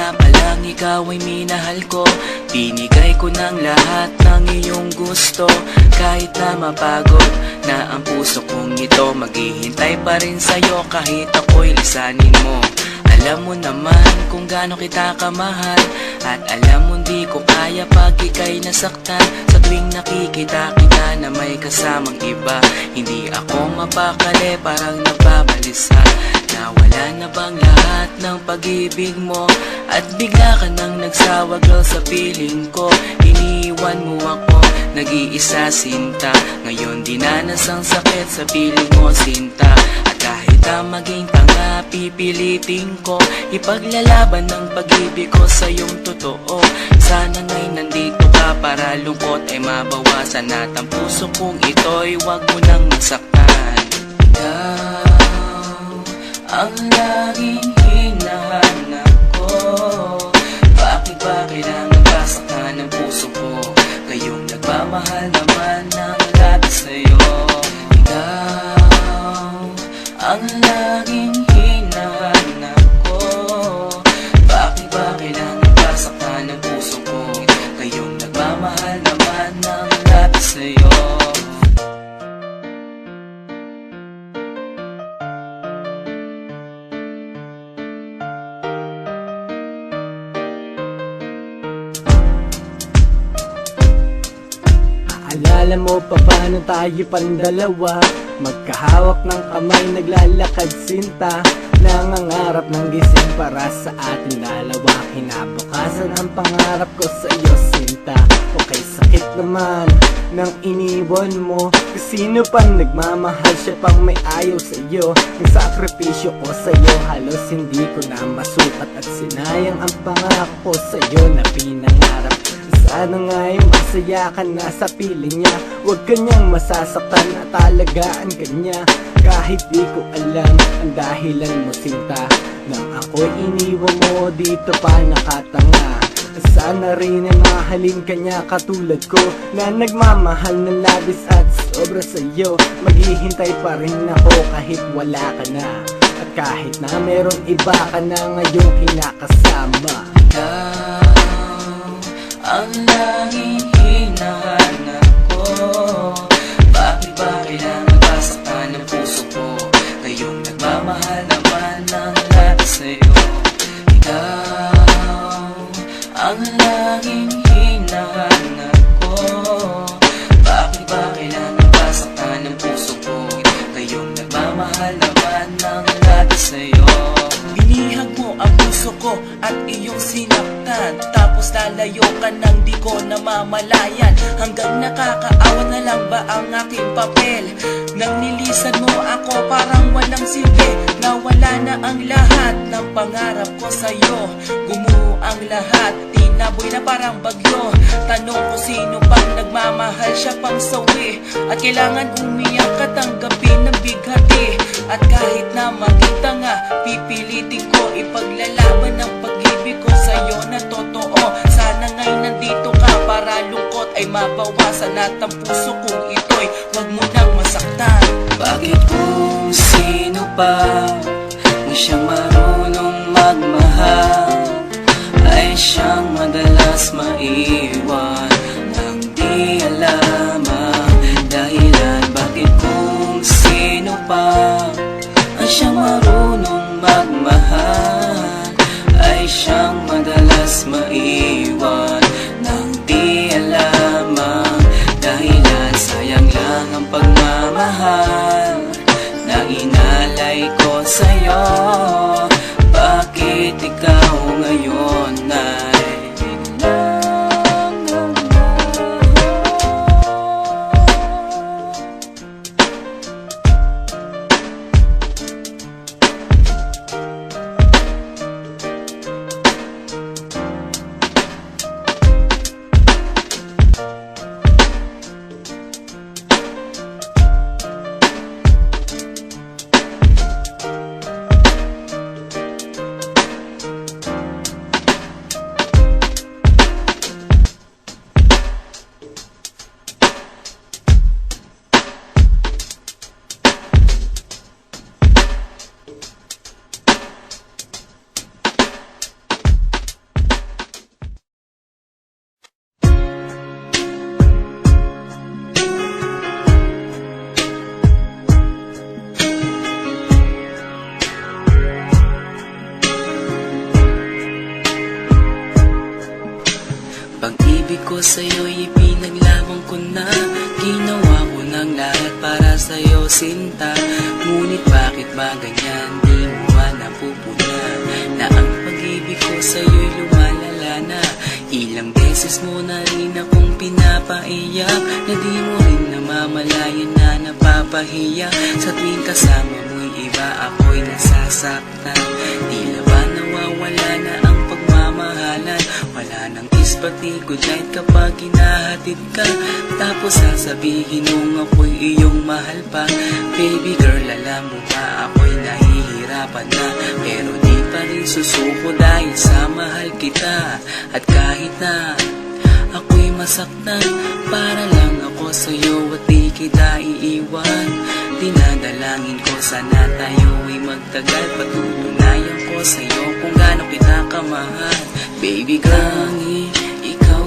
simula pa lang ikaw ay minahal ko. Binigay ko ng lahat ng iyong gusto. Kahit na mapagod na ang puso kong ito, maghihintay pa rin sa'yo kahit ako'y lisanin mo. Alam mo naman kung gaano kita kamahal, at alam mo di ko kaya pag ika'y nasaktan. Sa tuwing nakikita kita na may kasamang iba, hindi ako mapakali, parang nababalisa. Nawala na bang lahat ng pag-ibig mo? At bigla ka nang nagsawa girl sa piling ko. Iniwan mo ako, nag-iisa sinta. Ngayon dinanas ang sakit sa piling mo sinta. At kahit na maging tanga, pipilitin ko ipaglalaban ng pag-ibig ko sa iyong totoo. Sana nga'y nandito ka para lungkot ay mabawasan, at ang puso kong ito'y wag mo nang masaktan. Ikaw ang laging hinahanap ko. Bakit ba kailangan basaktan ng puso ko? Kayong nagmamahal naman ng lahat sa'yo. Ikaw ang laging hinahanap ko. Bakit ba kailangan basaktan ng puso ko? Kayong nagmamahal naman ng lahat sa'yo. Alala mo pa paano tayo pang dalawa, magkahawak ng kamay naglalakad sinta, nangangarap ng gising para sa ating dalawa. Kinabukasan ang pangarap ko sa iyo sinta. Okay, sakit naman nang iniwan mo. Sino pang nagmamahal, siya pang may ayaw sa iyo. Yung sakripisyo ko sa iyo halos hindi ko na masukat, at sinayang ang pangako ko sa iyo na pinangarap. Sana nga'y masaya ka na sa piling niya, huwag kanyang masasaktan at alagaan ka niya. Kahit di ko alam ang dahilan mo sinta, nang ako'y iniwan mo dito pa nakatanga. Sana rin ay mahalin ka niya katulad ko, na nagmamahal ng labis at sobra sa'yo. Maghihintay pa rin ako kahit wala ka na, at kahit na meron iba ka na ngayong kinakasama. Ang laging hinahanap ko. Bakit ba kailangan basaktan ng puso ko? Kayong nagmamahal naman ng lahat sa'yo. Ikaw ang laging hinahanap ko. Bakit ba kailangan basaktan ng puso ko? Kayong nagmamahal naman ng lahat sa'yo. Binihag mo ang puso ko at iyong sinaktan, tapos lalayo ka nang di ko namamalayan. Hanggang nakakaawa na lang ba ang aking papel? Nang nilisan mo ako parang walang silbi. Nawala na ang lahat ng pangarap ko sa'yo. Gumuho ang lahat, tinaboy na parang bagyo. Tanong ko sino pang nagmamahal, siya pang sawi. At kailangan umiyak at tanggapin ng bighati. At kahit na maging tanga, pipilitin ko ipaglalaban ng pag-ibig ko sa'yo na totoo. Sana nga'y nandito ka para lungkot ay mabawasan, at ang puso kong ito'y wag mo nang masaktan. Bakit kung sino pa na siyang marunong magmahal ay siyang madalas maiwan nang di alam ang dahilan? Bakit kung sino pa ang siyang marunong magmahal ay siyang madalas maiwan nang di alam ang dahilan? Sayang lang ang pagmamahal na inalay ko sa'yo. Bakit ikaw ngayon ay biglang pag-ibig ko sa'yo'y ipinaglaban ko na. Ginawa ko ng lahat para sa'yo, sinta. Ngunit bakit ba ganyan, di mo ba napupuna na ang pag-ibig ko sa'yo'y lumalala na? Ilang beses mo na rin akong pinapaiyak, na di mo rin namamalayan na napapahiya. Sa tuwing kasama mo'y iba, ako'y nasasaktan. Tila ba nawawala na ang pagmamahalan? Wala nang kiss pati good night kapag hinahatid ka. Tapos sasabihin mong ako'y iyong mahal pa. Baby girl, alam mo ba ako'y nahihirapan na, pero di pa rin susuko dahil sa mahal kita. At kahit na ako'y masaktan, para lang ako sa'yo at di kita iiwan. Dinadalangin ko sana tayo'y magtagal, patutunayan ko sa'yo kung gaano kita kamahal. Baby girl, ikaw